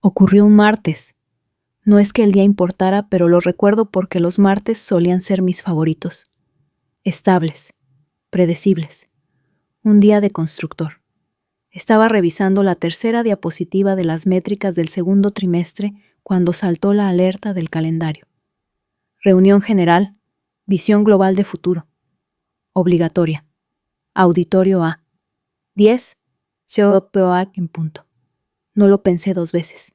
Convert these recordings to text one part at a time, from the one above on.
Ocurrió un martes. No es que el día importara, pero lo recuerdo porque los martes solían ser mis favoritos. Estables, predecibles. Un día de constructor. Estaba revisando la tercera diapositiva de las métricas del segundo trimestre cuando saltó la alerta del calendario. Reunión general, visión global de futuro. Obligatoria. Auditorio A. 10. COPOAC en punto. No lo pensé 2 veces.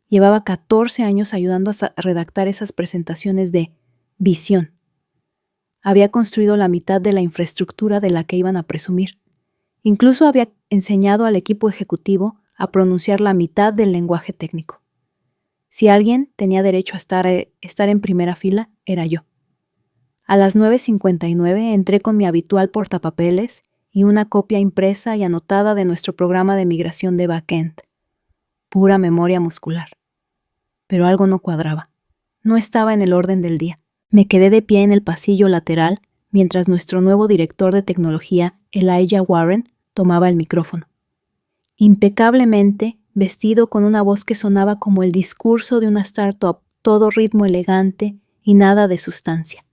Llevaba 14 años ayudando a redactar esas presentaciones de visión. Había construido la mitad de la infraestructura de la que iban a presumir. Incluso había enseñado al equipo ejecutivo a pronunciar la mitad del lenguaje técnico. Si alguien tenía derecho a estar en primera fila, era yo. A las 9:59 entré con mi habitual portapapeles y una copia impresa y anotada de nuestro programa de migración de backend. Pura memoria muscular. Pero algo no cuadraba. No estaba en el orden del día. Me quedé de pie en el pasillo lateral mientras nuestro nuevo director de tecnología, Elijah Warren, tomaba el micrófono. Impecablemente, vestido con una voz que sonaba como el discurso de una startup, todo ritmo elegante y nada de sustancia.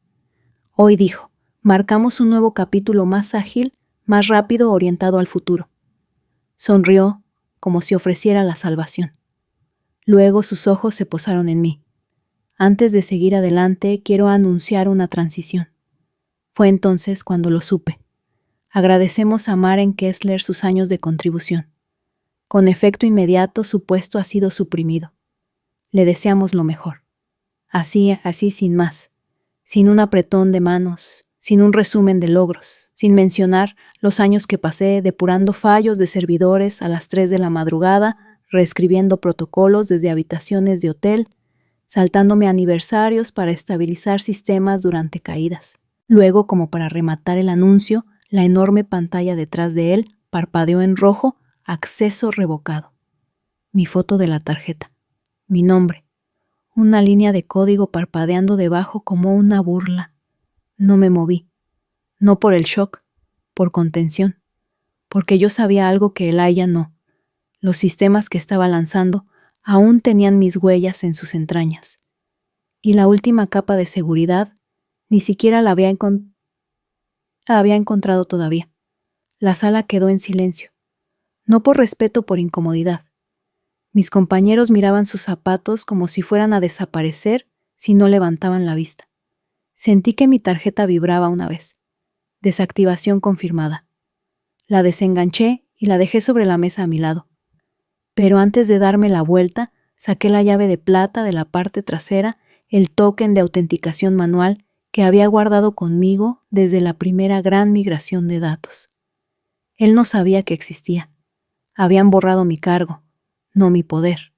Hoy dijo, marcamos un nuevo capítulo más ágil, más rápido, orientado al futuro. Sonrió como si ofreciera la salvación. Luego sus ojos se posaron en mí. Antes de seguir adelante, quiero anunciar una transición. Fue entonces cuando lo supe. Agradecemos a Maren Kessler sus años de contribución. Con efecto inmediato, su puesto ha sido suprimido. Le deseamos lo mejor. Así sin más. Sin un apretón de manos, sin un resumen de logros, sin mencionar los años que pasé depurando fallos de servidores a las 3 de la madrugada, reescribiendo protocolos desde habitaciones de hotel, saltándome aniversarios para estabilizar sistemas durante caídas. Luego, como para rematar el anuncio, la enorme pantalla detrás de él parpadeó en rojo, acceso revocado. Mi foto de la tarjeta, mi nombre, una línea de código parpadeando debajo como una burla. No me moví, no por el shock, por contención, porque yo sabía algo que Elijah no. Los sistemas que estaba lanzando aún tenían mis huellas en sus entrañas. Y la última capa de seguridad ni siquiera la había encontrado todavía. La sala quedó en silencio, no por respeto, por incomodidad. Mis compañeros miraban sus zapatos como si fueran a desaparecer si no levantaban la vista. Sentí que mi tarjeta vibraba una vez. Desactivación confirmada. La desenganché y la dejé sobre la mesa a mi lado. Pero antes de darme la vuelta, saqué la llave de plata de la parte trasera, el token de autenticación manual que había guardado conmigo desde la primera gran migración de datos. Él no sabía que existía. Habían borrado mi cargo, no mi poder.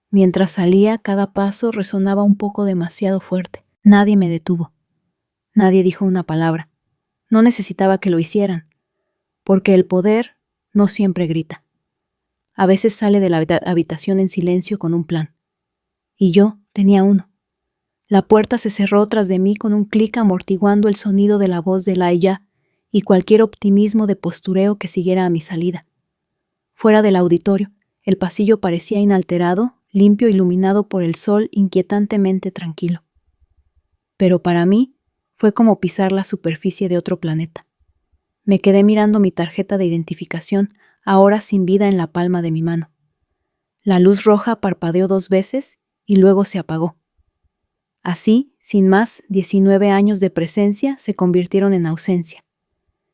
Mientras salía, cada paso resonaba un poco demasiado fuerte. Nadie me detuvo. Nadie dijo una palabra. No necesitaba que lo hicieran, porque el poder no siempre grita. A veces sale de la habitación en silencio con un plan. Y yo tenía uno. La puerta se cerró tras de mí con un clic amortiguando el sonido de la voz de Elijah y cualquier optimismo de postureo que siguiera a mi salida. Fuera del auditorio, el pasillo parecía inalterado, limpio, iluminado por el sol, inquietantemente tranquilo. Pero para mí fue como pisar la superficie de otro planeta. Me quedé mirando mi tarjeta de identificación, ahora sin vida en la palma de mi mano. La luz roja parpadeó 2 veces y luego se apagó. Así, sin más, 19 años de presencia se convirtieron en ausencia.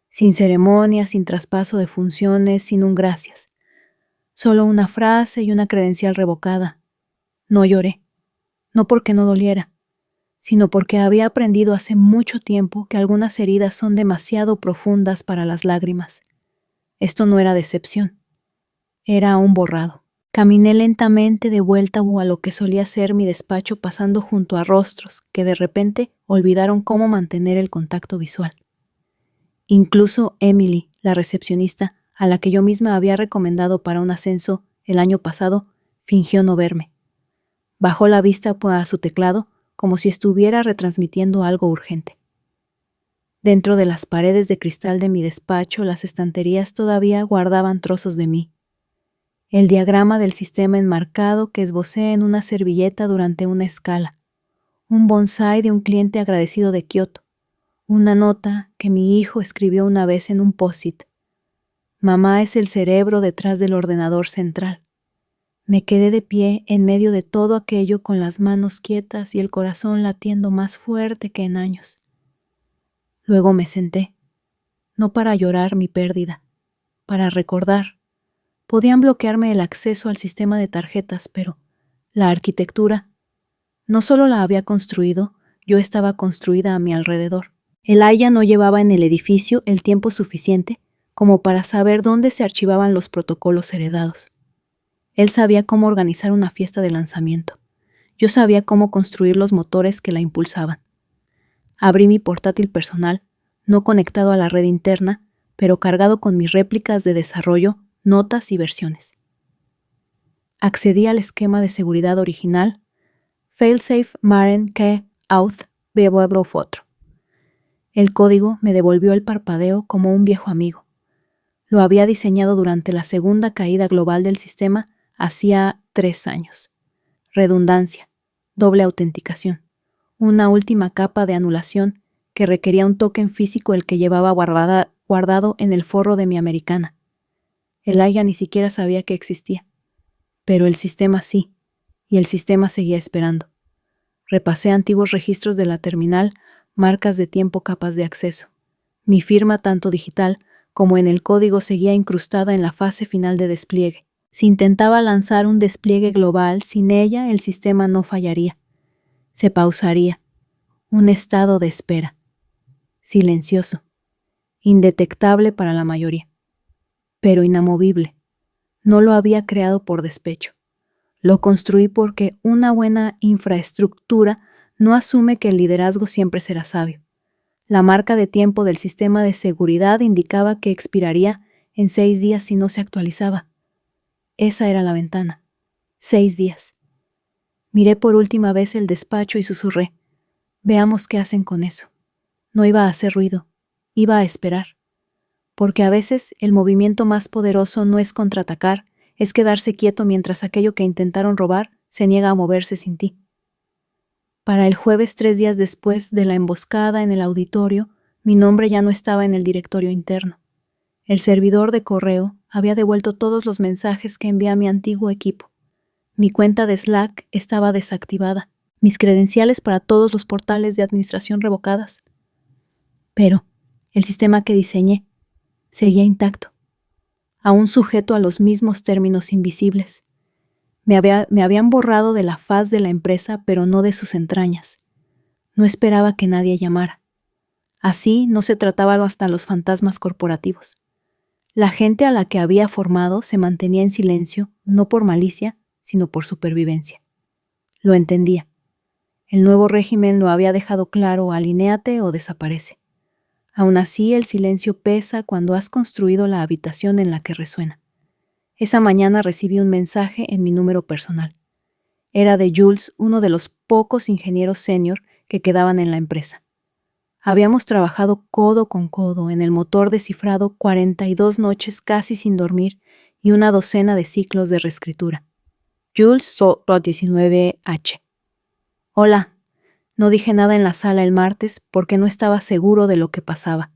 Sin ceremonia, sin traspaso de funciones, sin un gracias. Solo una frase y una credencial revocada. No lloré, no porque no doliera, sino porque había aprendido hace mucho tiempo que algunas heridas son demasiado profundas para las lágrimas. Esto no era decepción, era un borrado. Caminé lentamente de vuelta a lo que solía ser mi despacho, pasando junto a rostros que de repente olvidaron cómo mantener el contacto visual. Incluso Emily, la recepcionista, a la que yo misma había recomendado para un ascenso el año pasado, fingió no verme. Bajó la vista a su teclado como si estuviera retransmitiendo algo urgente. Dentro de las paredes de cristal de mi despacho, las estanterías todavía guardaban trozos de mí. el diagrama del sistema enmarcado que esbocé en una servilleta durante una escala, un bonsái de un cliente agradecido de Kioto, una nota que mi hijo escribió una vez en un post-it. Mamá es el cerebro detrás del ordenador central. Me quedé de pie en medio de todo aquello con las manos quietas y el corazón latiendo más fuerte que en años. Luego me senté, no para llorar mi pérdida, para recordar. Podían bloquearme el acceso al sistema de tarjetas, pero la arquitectura no solo la había construido, yo estaba construida a mi alrededor. El Aya no llevaba en el edificio el tiempo suficiente como para saber dónde se archivaban los protocolos heredados. Él sabía cómo organizar una fiesta de lanzamiento. Yo sabía cómo construir los motores que la impulsaban. Abrí mi portátil personal, no conectado a la red interna, pero cargado con mis réplicas de desarrollo, notas y versiones. Accedí al esquema de seguridad original, failsafe Maren K. Auth B4. El código me devolvió el parpadeo como un viejo amigo. Lo había diseñado durante la segunda caída global del sistema hacía 3 años. Redundancia, doble autenticación, una última capa de anulación que requería un token físico el que llevaba guardado en el forro de mi americana. El Aya ni siquiera sabía que existía, pero el sistema sí, y el sistema seguía esperando. Repasé antiguos registros de la terminal, marcas de tiempo, capas de acceso. Mi firma, tanto digital como en el código, seguía incrustada en la fase final de despliegue. Si intentaba lanzar un despliegue global, sin ella el sistema no fallaría. Se pausaría. Un estado de espera. Silencioso. Indetectable para la mayoría. Pero inamovible. No lo había creado por despecho. Lo construí porque una buena infraestructura no asume que el liderazgo siempre será sabio. La marca de tiempo del sistema de seguridad indicaba que expiraría en 6 días si no se actualizaba. Esa era la ventana. 6 días. Miré por última vez el despacho y susurré. Veamos qué hacen con eso. No iba a hacer ruido. Iba a esperar. Porque a veces el movimiento más poderoso no es contraatacar, es quedarse quieto mientras aquello que intentaron robar se niega a moverse sin ti. Para el jueves, 3 días después de la emboscada en el auditorio, mi nombre ya no estaba en el directorio interno. El servidor de correo había devuelto todos los mensajes que envié a mi antiguo equipo. Mi cuenta de Slack estaba desactivada, mis credenciales para todos los portales de administración revocadas. Pero el sistema que diseñé seguía intacto, aún sujeto a los mismos términos invisibles. Me habían borrado de la faz de la empresa, pero no de sus entrañas. No esperaba que nadie llamara. Así no se trataba hasta los fantasmas corporativos. La gente a la que había formado se mantenía en silencio, no por malicia, sino por supervivencia. Lo entendía. El nuevo régimen lo había dejado claro: alinéate o desaparece. Aún así, el silencio pesa cuando has construido la habitación en la que resuena. Esa mañana recibí un mensaje en mi número personal. Era de Jules, uno de los pocos ingenieros senior que quedaban en la empresa. Habíamos trabajado codo con codo en el motor descifrado 42 noches casi sin dormir y una docena de ciclos de reescritura. Jules, 19H. Hola. No dije nada en la sala el martes porque no estaba seguro de lo que pasaba.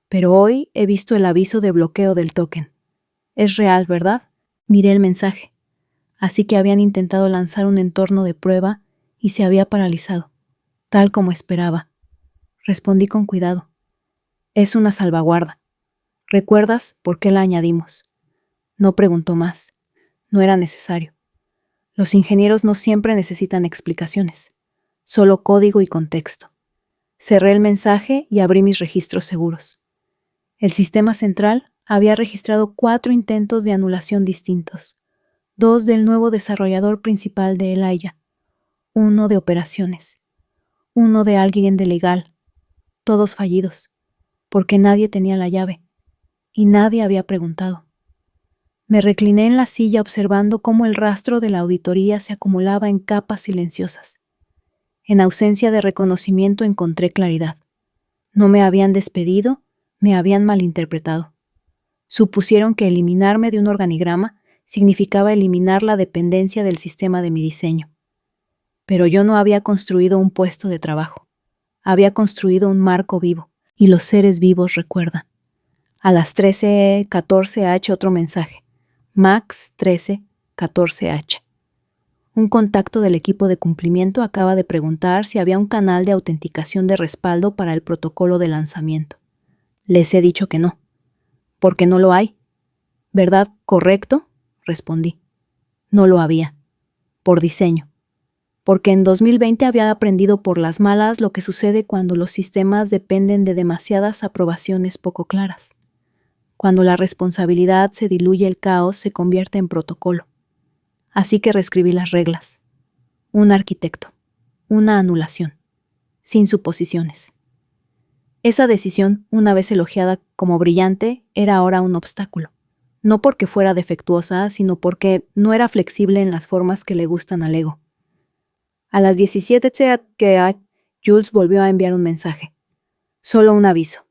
Pero hoy he visto el aviso de bloqueo del token. Es real, ¿verdad? Miré el mensaje. Así que habían intentado lanzar un entorno de prueba y se había paralizado, tal como esperaba. Respondí con cuidado. Es una salvaguarda. ¿Recuerdas por qué la añadimos? No preguntó más. No era necesario. Los ingenieros no siempre necesitan explicaciones, solo código y contexto. Cerré el mensaje y abrí mis registros seguros. El sistema central había registrado 4 intentos de anulación distintos, 2 del nuevo desarrollador principal de El Aya, 1 de operaciones, 1 de alguien de legal, todos fallidos, porque nadie tenía la llave, y nadie había preguntado. Me recliné en la silla observando cómo el rastro de la auditoría se acumulaba en capas silenciosas. En ausencia de reconocimiento encontré claridad. No me habían despedido, me habían malinterpretado. Supusieron que eliminarme de un organigrama significaba eliminar la dependencia del sistema de mi diseño. Pero yo no había construido un puesto de trabajo. Había construido un marco vivo, y los seres vivos recuerdan. A las 13:14 otro mensaje. Max 13:14. Un contacto del equipo de cumplimiento acaba de preguntar si había un canal de autenticación de respaldo para el protocolo de lanzamiento. Les he dicho que no. Porque no lo hay. ¿Verdad? ¿Correcto? Respondí. No lo había. Por diseño. Porque en 2020 había aprendido por las malas lo que sucede cuando los sistemas dependen de demasiadas aprobaciones poco claras. Cuando la responsabilidad se diluye, el caos se convierte en protocolo. Así que reescribí las reglas. Un arquitecto. Una anulación. Sin suposiciones. Esa decisión, una vez elogiada como brillante, era ahora un obstáculo. No porque fuera defectuosa, sino porque no era flexible en las formas que le gustan al ego. A las 17:00, Jules volvió a enviar un mensaje. Solo un aviso.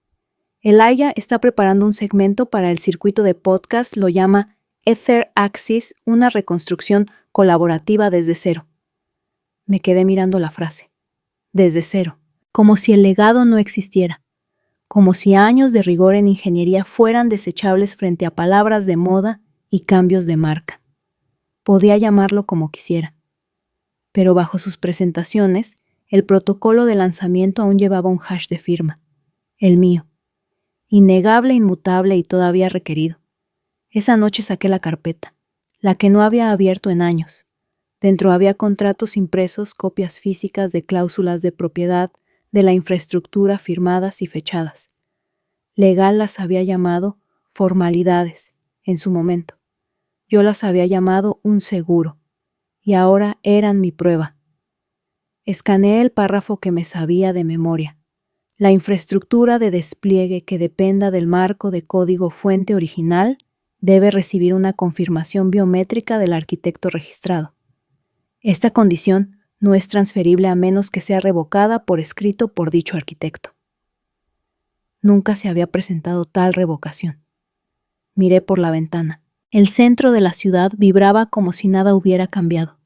Elijah está preparando un segmento para el circuito de podcast, lo llama Ether Axis, una reconstrucción colaborativa desde cero. Me quedé mirando la frase. Desde cero. Como si el legado no existiera. Como si años de rigor en ingeniería fueran desechables frente a palabras de moda y cambios de marca. Podía llamarlo como quisiera. Pero bajo sus presentaciones, el protocolo de lanzamiento aún llevaba un hash de firma. El mío. Innegable, inmutable y todavía requerido. Esa noche saqué la carpeta, la que no había abierto en años. Dentro había contratos impresos, copias físicas de cláusulas de propiedad, de la infraestructura firmadas y fechadas. Legal las había llamado formalidades, en su momento. Yo las había llamado un seguro, y ahora eran mi prueba. Escaneé el párrafo que me sabía de memoria. La infraestructura de despliegue que dependa del marco de código fuente original debe recibir una confirmación biométrica del arquitecto registrado. Esta condición no es transferible a menos que sea revocada por escrito por dicho arquitecto. Nunca se había presentado tal revocación. Miré por la ventana. El centro de la ciudad vibraba como si nada hubiera cambiado.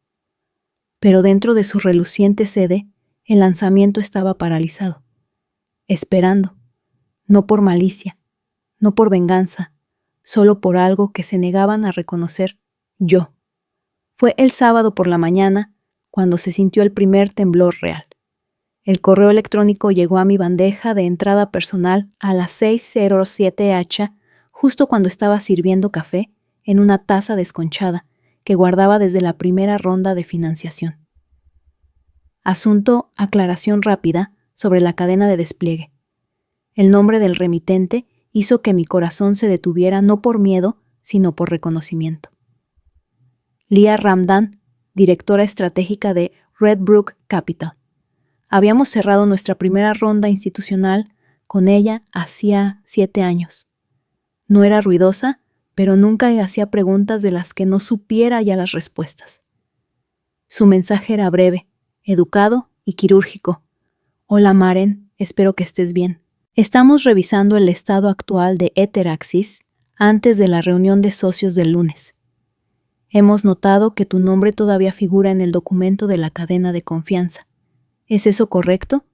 Pero dentro de su reluciente sede, el lanzamiento estaba paralizado. Esperando, no por malicia, no por venganza, solo por algo que se negaban a reconocer yo. Fue el sábado por la mañana cuando se sintió el primer temblor real. El correo electrónico llegó a mi bandeja de entrada personal a las 6:07, justo cuando estaba sirviendo café en una taza desconchada que guardaba desde la primera ronda de financiación. Asunto: aclaración rápida sobre la cadena de despliegue. El nombre del remitente hizo que mi corazón se detuviera no por miedo, sino por reconocimiento. Leah Ramdan, directora estratégica de Redbrook Capital. Habíamos cerrado nuestra primera ronda institucional con ella hacía 7 años. No era ruidosa, pero nunca hacía preguntas de las que no supiera ya las respuestas. Su mensaje era breve, educado y quirúrgico. Hola Maren, espero que estés bien. Estamos revisando el estado actual de Ether Axis antes de la reunión de socios del lunes. Hemos notado que tu nombre todavía figura en el documento de la cadena de confianza. ¿Es eso correcto?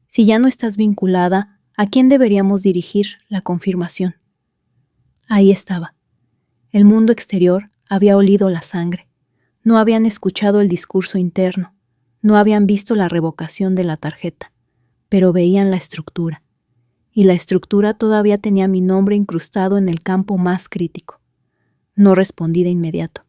Si ya no estás vinculada, ¿a quién deberíamos dirigir la confirmación? Ahí estaba. El mundo exterior había olido la sangre. No habían escuchado el discurso interno. No habían visto la revocación de la tarjeta. Pero veían la estructura. Y la estructura todavía tenía mi nombre incrustado en el campo más crítico. No respondí de inmediato.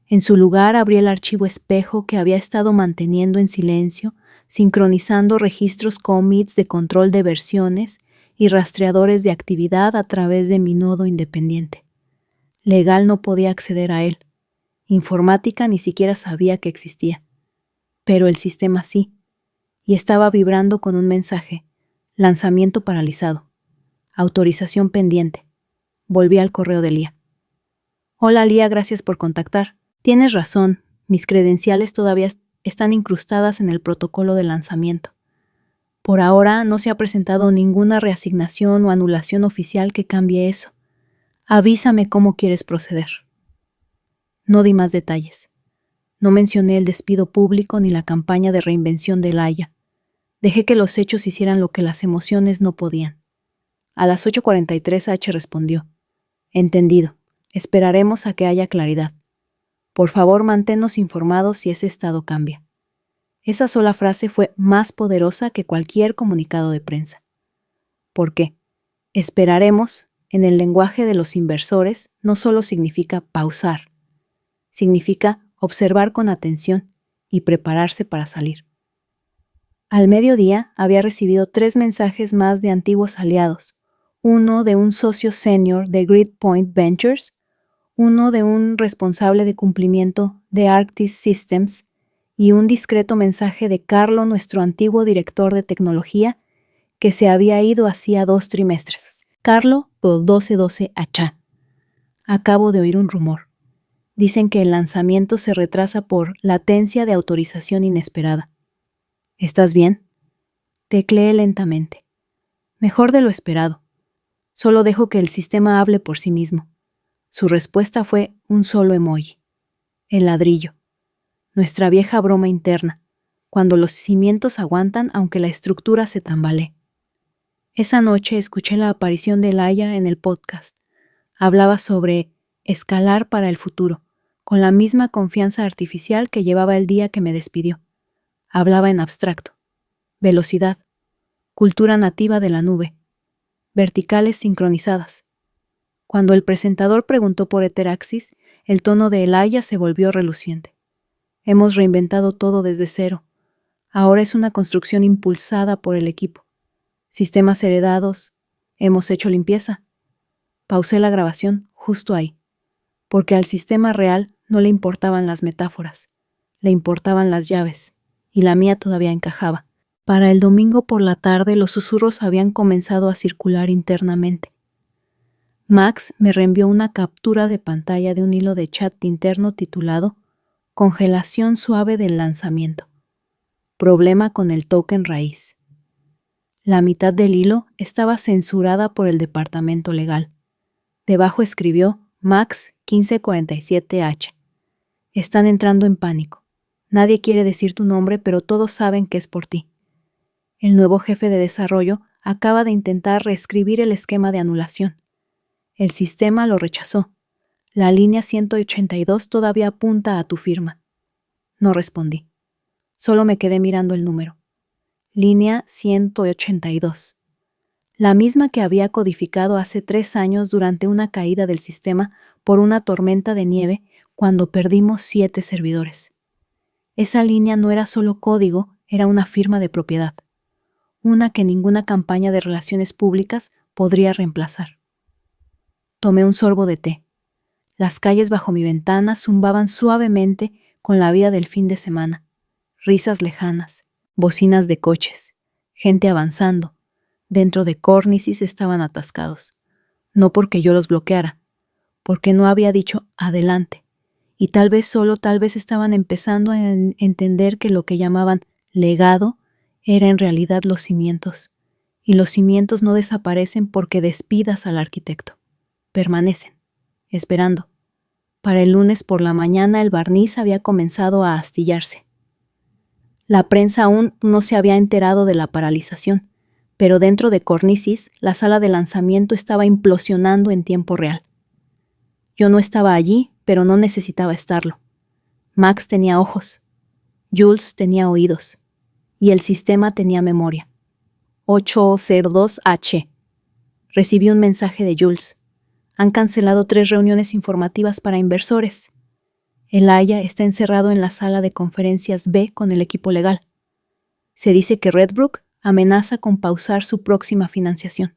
En su lugar abrí el archivo espejo que había estado manteniendo en silencio, sincronizando registros commits de control de versiones y rastreadores de actividad a través de mi nodo independiente. Legal no podía acceder a él. Informática ni siquiera sabía que existía. Pero el sistema sí, y estaba vibrando con un mensaje: lanzamiento paralizado, autorización pendiente. Volví al correo de Leah. Hola Leah, gracias por contactar. Tienes razón, mis credenciales todavía están incrustadas en el protocolo de lanzamiento. Por ahora no se ha presentado ninguna reasignación o anulación oficial que cambie eso. Avísame cómo quieres proceder. No di más detalles. No mencioné el despido público ni la campaña de reinvención de Laia. Dejé que los hechos hicieran lo que las emociones no podían. A las 8:43 H respondió: Entendido. Esperaremos a que haya claridad. Por favor, manténnos informados si ese estado cambia. Esa sola frase fue más poderosa que cualquier comunicado de prensa. ¿Por qué? Esperaremos, en el lenguaje de los inversores, no solo significa pausar, significa observar con atención y prepararse para salir. Al mediodía había recibido 3 mensajes más de antiguos aliados, uno de un socio senior de Gridpoint Ventures, uno de un responsable de cumplimiento de Arctis Systems y un discreto mensaje de Carlo, nuestro antiguo director de tecnología, que se había ido hacía 2 trimestres. Carlo, por 1212 achá. Acabo de oír un rumor. Dicen que el lanzamiento se retrasa por latencia de autorización inesperada. ¿Estás bien? Tecleé lentamente. Mejor de lo esperado. Solo dejo que el sistema hable por sí mismo. Su respuesta fue un solo emoji. El ladrillo. Nuestra vieja broma interna, cuando los cimientos aguantan aunque la estructura se tambalee. Esa noche escuché la aparición de Laia en el podcast. Hablaba sobre escalar para el futuro, con la misma confianza artificial que llevaba el día que me despidió. Hablaba en abstracto. Velocidad. Cultura nativa de la nube. Verticales sincronizadas. Cuando el presentador preguntó por Eteraxis, el tono de Laia se volvió reluciente. Hemos reinventado todo desde cero. Ahora es una construcción impulsada por el equipo. Sistemas heredados. Hemos hecho limpieza. Pausé la grabación justo ahí, porque al sistema real no le importaban las metáforas, le importaban las llaves, y la mía todavía encajaba. Para el domingo por la tarde los susurros habían comenzado a circular internamente. Max me reenvió una captura de pantalla de un hilo de chat interno titulado Congelación suave del lanzamiento. Problema con el token raíz. La mitad del hilo estaba censurada por el departamento legal. Debajo escribió Max 1547H. Están entrando en pánico. Nadie quiere decir tu nombre, pero todos saben que es por ti. El nuevo jefe de desarrollo acaba de intentar reescribir el esquema de anulación. El sistema lo rechazó. La línea 182 todavía apunta a tu firma. No respondí. Solo me quedé mirando el número. Línea 182. La misma que había codificado hace 3 años durante una caída del sistema por una tormenta de nieve cuando perdimos 7 servidores. Esa línea no era solo código, era una firma de propiedad. Una que ninguna campaña de relaciones públicas podría reemplazar. Tomé un sorbo de té. Las calles bajo mi ventana zumbaban suavemente con la vida del fin de semana. Risas lejanas, bocinas de coches, gente avanzando. Dentro de Córnicis estaban atascados. No porque yo los bloqueara, porque no había dicho adelante. Y tal vez solo tal vez estaban empezando a entender que lo que llamaban legado era en realidad los cimientos. Y los cimientos no desaparecen porque despidas al arquitecto. Permanecen, esperando. Para el lunes por la mañana el barniz había comenzado a astillarse. La prensa aún no se había enterado de la paralización, pero dentro de Córnicis la sala de lanzamiento estaba implosionando en tiempo real. Yo no estaba allí, pero no necesitaba estarlo. Max tenía ojos, Jules tenía oídos, y el sistema tenía memoria. 802H. Recibí un mensaje de Jules. Han cancelado 3 reuniones informativas para inversores. El Laia está encerrado en la sala de conferencias B con el equipo legal. Se dice que Redbrook amenaza con pausar su próxima financiación.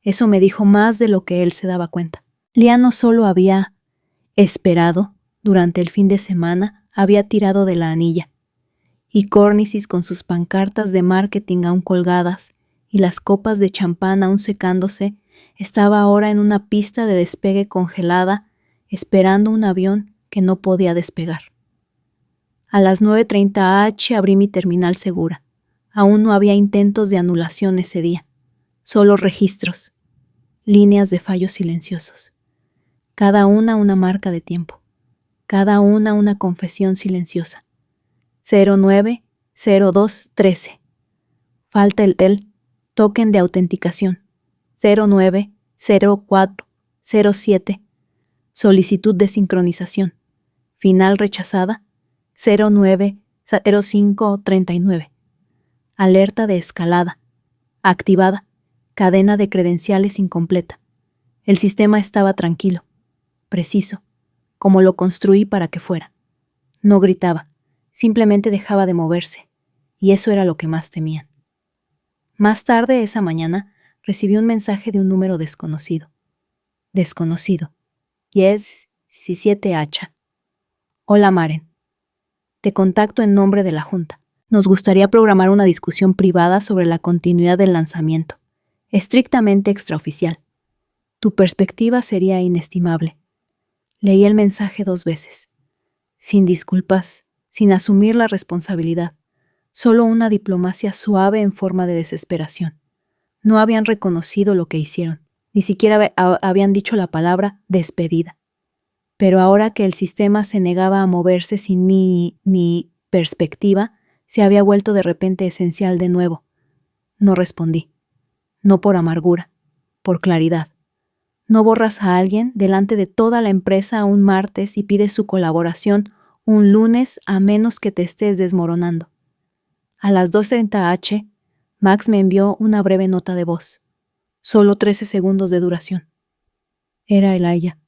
Eso me dijo más de lo que él se daba cuenta. Lia no solo había esperado, durante el fin de semana había tirado de la anilla. Y Córnicis con sus pancartas de marketing aún colgadas y las copas de champán aún secándose, estaba ahora en una pista de despegue congelada, esperando un avión que no podía despegar. A las 9:30 H abrí mi terminal segura. Aún no había intentos de anulación ese día, solo registros, líneas de fallos silenciosos, cada una marca de tiempo. cada una confesión silenciosa. 090213. Falta el token de autenticación. 090407. Solicitud de sincronización. Final rechazada. 090539. Alerta de escalada. Activada. Cadena de credenciales incompleta. El sistema estaba tranquilo, preciso, como lo construí para que fuera. No gritaba, simplemente dejaba de moverse, y eso era lo que más temían. Más tarde esa mañana recibí un mensaje de un número desconocido. Desconocido. Yes, 17H. Hola Maren. Te contacto en nombre de la Junta. Nos gustaría programar una discusión privada sobre la continuidad del lanzamiento, estrictamente extraoficial. Tu perspectiva sería inestimable. Leí el mensaje 2 veces. Sin disculpas, sin asumir la responsabilidad. Solo una diplomacia suave en forma de desesperación. No habían reconocido lo que hicieron. Ni siquiera habían dicho la palabra despedida. Pero ahora que el sistema se negaba a moverse sin mi perspectiva, se había vuelto de repente esencial de nuevo. No respondí. No por amargura, por claridad. No borras a alguien delante de toda la empresa un martes y pides su colaboración un lunes a menos que te estés desmoronando. A las 2:30 Max me envió una breve nota de voz. Solo 13 segundos de duración. Era Elijah.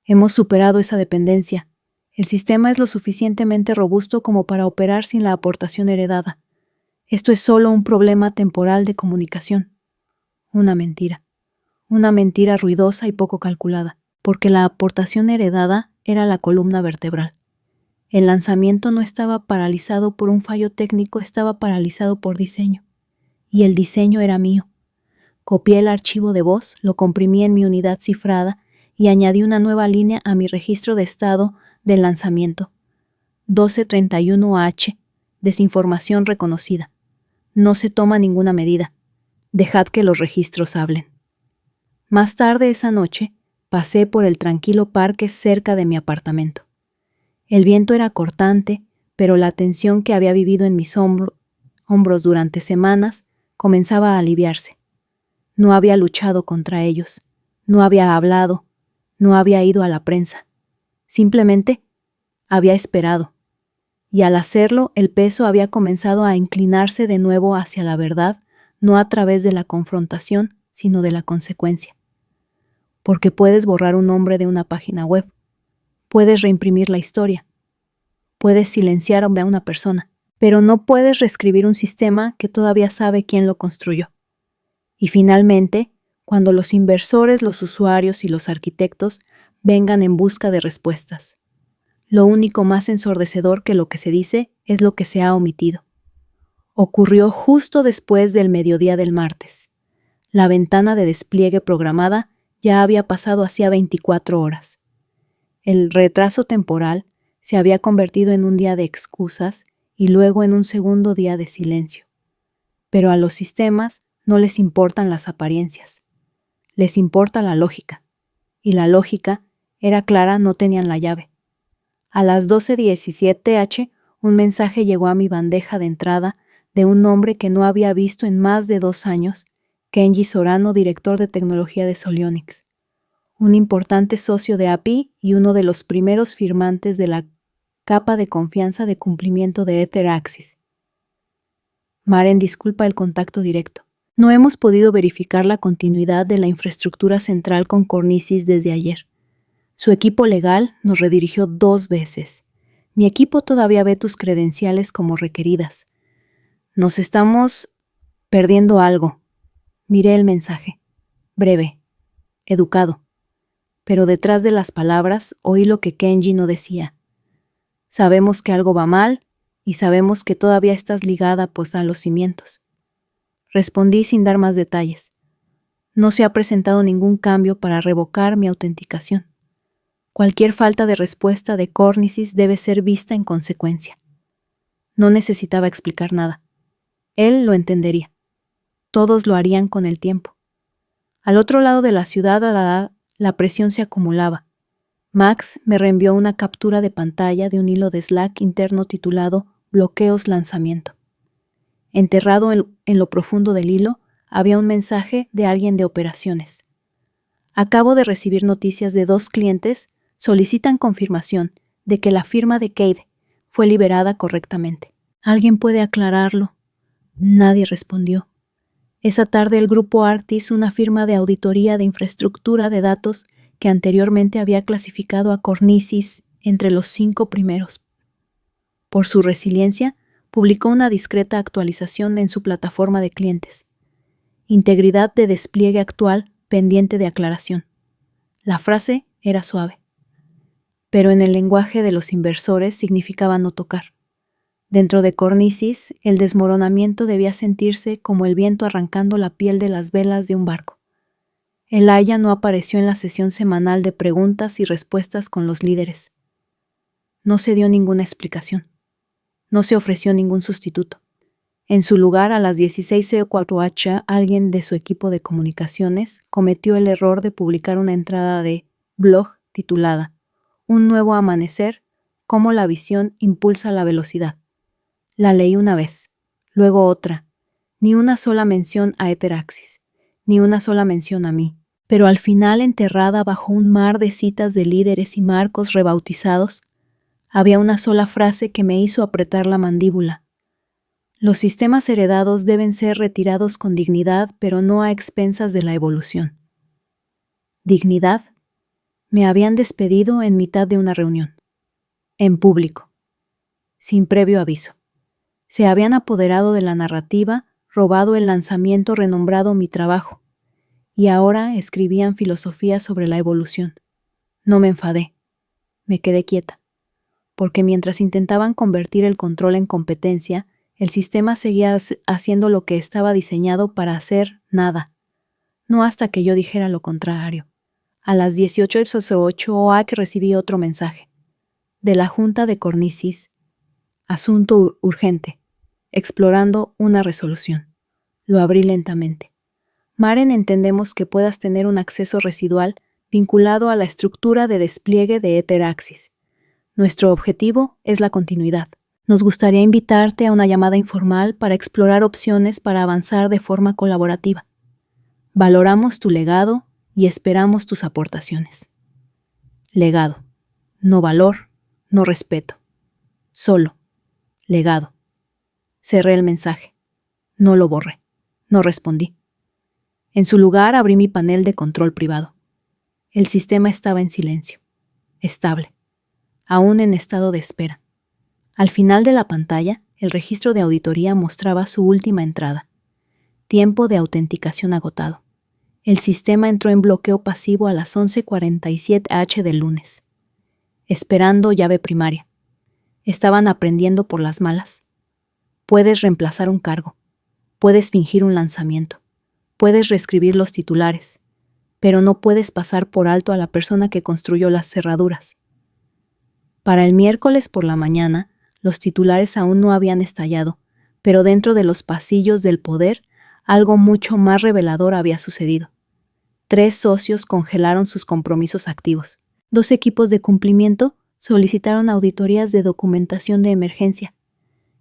Hemos superado esa dependencia. El sistema es lo suficientemente robusto como para operar sin la aportación heredada. Esto es solo un problema temporal de comunicación. Una mentira. Una mentira ruidosa y poco calculada, porque la aportación heredada era la columna vertebral. El lanzamiento no estaba paralizado por un fallo técnico, estaba paralizado por diseño. Y el diseño era mío. Copié el archivo de voz, lo comprimí en mi unidad cifrada y añadí una nueva línea a mi registro de estado del lanzamiento. 1231H, desinformación reconocida. No se toma ninguna medida. Dejad que los registros hablen. Más tarde esa noche, pasé por el tranquilo parque cerca de mi apartamento. El viento era cortante, pero la tensión que había vivido en mis hombros durante semanas comenzaba a aliviarse. No había luchado contra ellos, no había hablado, no había ido a la prensa. Simplemente había esperado. Y al hacerlo, el peso había comenzado a inclinarse de nuevo hacia la verdad, no a través de la confrontación, sino de la consecuencia. Porque puedes borrar un nombre de una página web, puedes reimprimir la historia, puedes silenciar a una persona, pero no puedes reescribir un sistema que todavía sabe quién lo construyó. Y finalmente, cuando los inversores, los usuarios y los arquitectos vengan en busca de respuestas. Lo único más ensordecedor que lo que se dice es lo que se ha omitido. Ocurrió justo después del mediodía del martes. La ventana de despliegue programada ya había pasado hacía 24 horas. El retraso temporal se había convertido en un día de excusas y luego en un segundo día de silencio. Pero a los sistemas no les importan las apariencias. Les importa la lógica. Y la lógica era clara, no tenían la llave. A las 12:17 un mensaje llegó a mi bandeja de entrada de un hombre que no había visto en más de 2 años, Kenji Sorano, director de tecnología de Solionics, un importante socio de API y uno de los primeros firmantes de la capa de confianza de cumplimiento de EtherAxis. Maren, disculpa el contacto directo. No hemos podido verificar la continuidad de la infraestructura central con Cornisis desde ayer. Su equipo legal nos redirigió 2 veces. Mi equipo todavía ve tus credenciales como requeridas. Nos estamos perdiendo algo. Miré el mensaje. Breve. Educado. Pero detrás de las palabras oí lo que Kenji no decía. Sabemos que algo va mal y sabemos que todavía estás ligada pues a los cimientos. Respondí sin dar más detalles. No se ha presentado ningún cambio para revocar mi autenticación. Cualquier falta de respuesta de Cornisis debe ser vista en consecuencia. No necesitaba explicar nada. Él lo entendería. Todos lo harían con el tiempo. Al otro lado de la ciudad, la presión se acumulaba. Max me reenvió una captura de pantalla de un hilo de Slack interno titulado Bloqueos Lanzamiento. Enterrado en lo profundo del hilo había un mensaje de alguien de operaciones. Acabo de recibir noticias de 2 clientes, solicitan confirmación de que la firma de Cade fue liberada correctamente. ¿Alguien puede aclararlo? Nadie respondió. Esa tarde el grupo Artis, una firma de auditoría de infraestructura de datos que anteriormente había clasificado a Cornisis entre los 5 primeros. Por su resiliencia, publicó una discreta actualización en su plataforma de clientes. Integridad de despliegue actual pendiente de aclaración. La frase era suave, pero en el lenguaje de los inversores significaba no tocar. Dentro de Cornisis, el desmoronamiento debía sentirse como el viento arrancando la piel de las velas de un barco. El Aya no apareció en la sesión semanal de preguntas y respuestas con los líderes. No se dio ninguna explicación. No se ofreció ningún sustituto. En su lugar, a las 16:04 alguien de su equipo de comunicaciones cometió el error de publicar una entrada de blog titulada Un nuevo amanecer, cómo la visión impulsa la velocidad. La leí una vez, luego otra. Ni una sola mención a Eteraxis, ni una sola mención a mí. Pero al final, enterrada bajo un mar de citas de líderes y marcos rebautizados, había una sola frase que me hizo apretar la mandíbula. Los sistemas heredados deben ser retirados con dignidad, pero no a expensas de la evolución. ¿Dignidad? Me habían despedido en mitad de una reunión. En público. Sin previo aviso. Se habían apoderado de la narrativa, robado el lanzamiento renombrado Mi Trabajo, y ahora escribían filosofía sobre la evolución. No me enfadé. Me quedé quieta. Porque mientras intentaban convertir el control en competencia, el sistema seguía haciendo lo que estaba diseñado para hacer nada. No hasta que yo dijera lo contrario. A las 18:08 OAK recibí otro mensaje. De la Junta de Cornisis. Asunto urgente. Explorando una resolución. Lo abrí lentamente. Maren, entendemos que puedas tener un acceso residual vinculado a la estructura de despliegue de Eteraxis. Nuestro objetivo es la continuidad. Nos gustaría invitarte a una llamada informal para explorar opciones para avanzar de forma colaborativa. Valoramos tu legado y esperamos tus aportaciones. Legado. No valor, no respeto. Solo. Legado. Cerré el mensaje. No lo borré. No respondí. En su lugar abrí mi panel de control privado. El sistema estaba en silencio. Estable. Aún en estado de espera. Al final de la pantalla, el registro de auditoría mostraba su última entrada. Tiempo de autenticación agotado. El sistema entró en bloqueo pasivo a las 11:47 h del lunes. Esperando llave primaria. Estaban aprendiendo por las malas. Puedes reemplazar un cargo. Puedes fingir un lanzamiento. Puedes reescribir los titulares. Pero no puedes pasar por alto a la persona que construyó las cerraduras. Para el miércoles por la mañana, los titulares aún no habían estallado, pero dentro de los pasillos del poder, algo mucho más revelador había sucedido. 3 socios congelaron sus compromisos activos. 2 equipos de cumplimiento solicitaron auditorías de documentación de emergencia.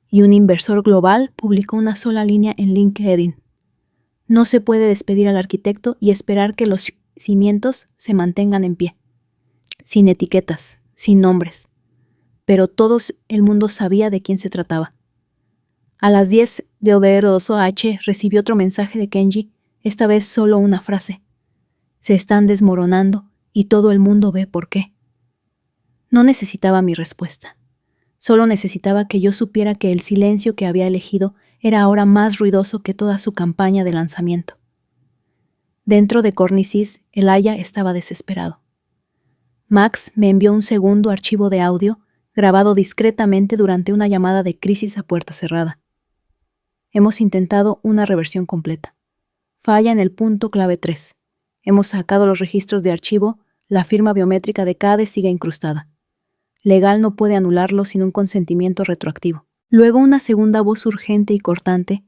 Y un inversor global publicó una sola línea en LinkedIn. No se puede despedir al arquitecto y esperar que los cimientos se mantengan en pie. Sin etiquetas, sin nombres. Pero todo el mundo sabía de quién se trataba. A las 10:08 recibí otro mensaje de Kenji, esta vez solo una frase. Se están desmoronando y todo el mundo ve por qué. No necesitaba mi respuesta. Solo necesitaba que yo supiera que el silencio que había elegido era ahora más ruidoso que toda su campaña de lanzamiento. Dentro de Cornisis, el Aya estaba desesperado. Max me envió un segundo archivo de audio grabado discretamente durante una llamada de crisis a puerta cerrada. Hemos intentado una reversión completa. Falla en el punto clave 3. Hemos sacado los registros de archivo, la firma biométrica de Cade sigue incrustada. Legal no puede anularlo sin un consentimiento retroactivo. Luego una segunda voz urgente y cortante.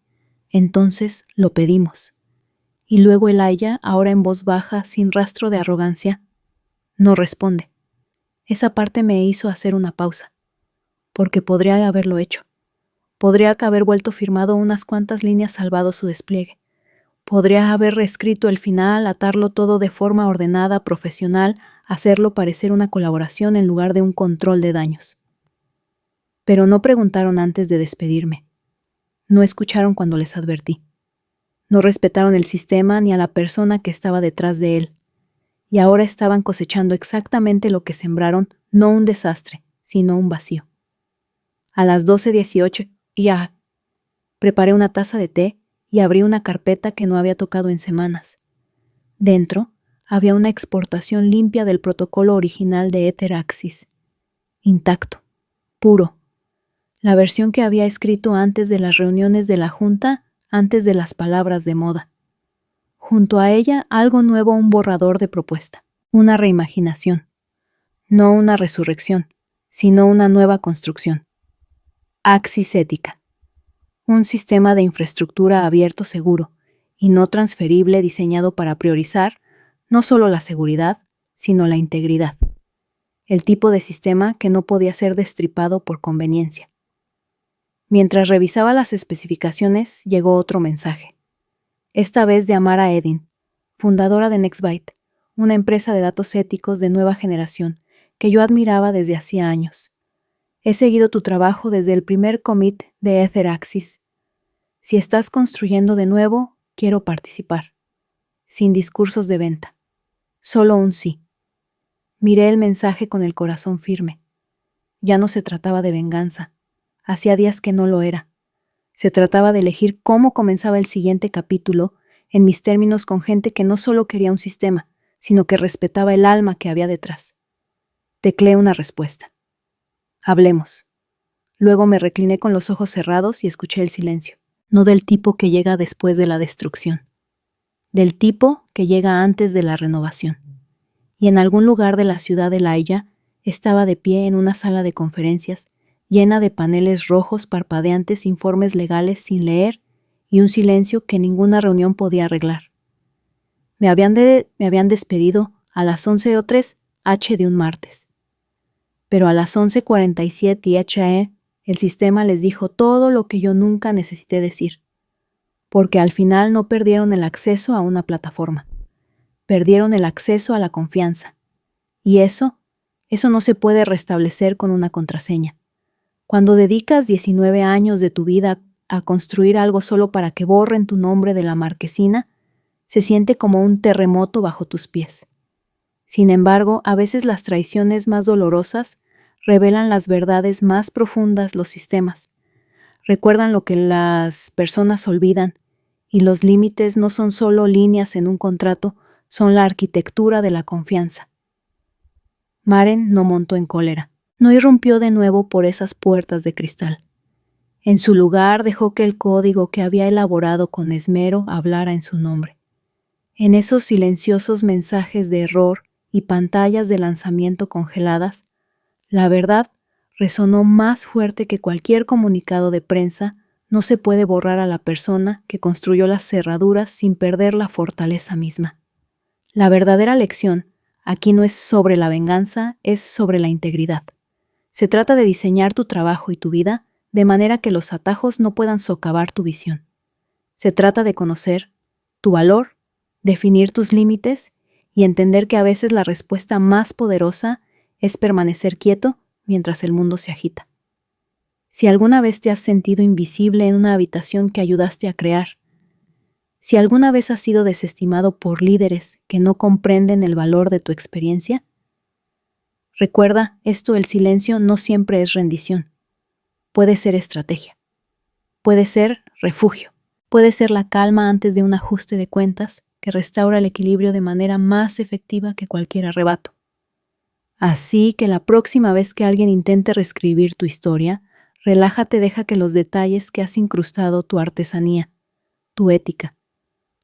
Entonces lo pedimos. Y luego el Aya, ahora en voz baja, sin rastro de arrogancia, no responde. Esa parte me hizo hacer una pausa, porque podría haberlo hecho. Podría haber vuelto firmado unas cuantas líneas salvado su despliegue. Podría haber reescrito el final, atarlo todo de forma ordenada, profesional, hacerlo parecer una colaboración en lugar de un control de daños. Pero no preguntaron antes de despedirme. No escucharon cuando les advertí. No respetaron el sistema ni a la persona que estaba detrás de él. Y ahora estaban cosechando exactamente lo que sembraron, no un desastre, sino un vacío. A las 12:18, preparé una taza de té y abrí una carpeta que no había tocado en semanas. Dentro había una exportación limpia del protocolo original de Etheraxis. Intacto, puro. La versión que había escrito antes de las reuniones de la Junta, antes de las palabras de moda. Junto a ella, algo nuevo, un borrador de propuesta. Una reimaginación. No una resurrección, sino una nueva construcción. Axis Ética. Un sistema de infraestructura abierto seguro y no transferible diseñado para priorizar no solo la seguridad, sino la integridad. El tipo de sistema que no podía ser destripado por conveniencia. Mientras revisaba las especificaciones, llegó otro mensaje. Esta vez de Amara Edin, fundadora de Nextbyte, una empresa de datos éticos de nueva generación que yo admiraba desde hacía años. He seguido tu trabajo desde el primer commit de Etheraxis. Si estás construyendo de nuevo, quiero participar. Sin discursos de venta. Solo un sí. Miré el mensaje con el corazón firme. Ya no se trataba de venganza. Hacía días que no lo era. Se trataba de elegir cómo comenzaba el siguiente capítulo en mis términos con gente que no solo quería un sistema, sino que respetaba el alma que había detrás. Tecleé una respuesta. Hablemos. Luego me recliné con los ojos cerrados y escuché el silencio. No del tipo que llega después de la destrucción. Del tipo que llega antes de la renovación. Y en algún lugar de la ciudad de La Haya estaba de pie en una sala de conferencias llena de paneles rojos parpadeantes, informes legales sin leer y un silencio que ninguna reunión podía arreglar. Me habían despedido a las 11:03 h de un martes. Pero a las 11:47 h el sistema les dijo todo lo que yo nunca necesité decir, porque al final no perdieron el acceso a una plataforma. Perdieron el acceso a la confianza. Y eso no se puede restablecer con una contraseña. Cuando dedicas 19 años de tu vida a construir algo solo para que borren tu nombre de la marquesina, se siente como un terremoto bajo tus pies. Sin embargo, a veces las traiciones más dolorosas revelan las verdades más profundas los sistemas. Recuerdan lo que las personas olvidan, y los límites no son solo líneas en un contrato, son la arquitectura de la confianza. Maren no montó en cólera. No irrumpió de nuevo por esas puertas de cristal. En su lugar dejó que el código que había elaborado con esmero hablara en su nombre. En esos silenciosos mensajes de error y pantallas de lanzamiento congeladas, la verdad resonó más fuerte que cualquier comunicado de prensa. No se puede borrar a la persona que construyó las cerraduras sin perder la fortaleza misma. La verdadera lección aquí no es sobre la venganza, es sobre la integridad. Se trata de diseñar tu trabajo y tu vida de manera que los atajos no puedan socavar tu visión. Se trata de conocer tu valor, definir tus límites y entender que a veces la respuesta más poderosa es permanecer quieto mientras el mundo se agita. Si alguna vez te has sentido invisible en una habitación que ayudaste a crear, si alguna vez has sido desestimado por líderes que no comprenden el valor de tu experiencia, recuerda, el silencio no siempre es rendición. Puede ser estrategia. Puede ser refugio. Puede ser la calma antes de un ajuste de cuentas que restaura el equilibrio de manera más efectiva que cualquier arrebato. Así que la próxima vez que alguien intente reescribir tu historia, relájate, deja que los detalles que has incrustado, tu artesanía, tu ética,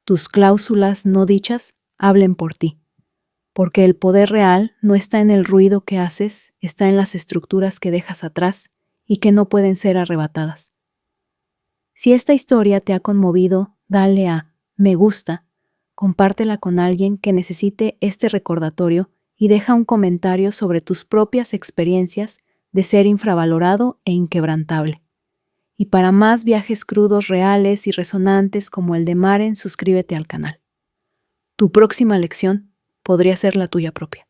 tus cláusulas no dichas, hablen por ti. Porque el poder real no está en el ruido que haces, está en las estructuras que dejas atrás y que no pueden ser arrebatadas. Si esta historia te ha conmovido, dale a me gusta, compártela con alguien que necesite este recordatorio y deja un comentario sobre tus propias experiencias de ser infravalorado e inquebrantable. Y para más viajes crudos, reales y resonantes como el de Maren, suscríbete al canal. Tu próxima lección podría ser la tuya propia.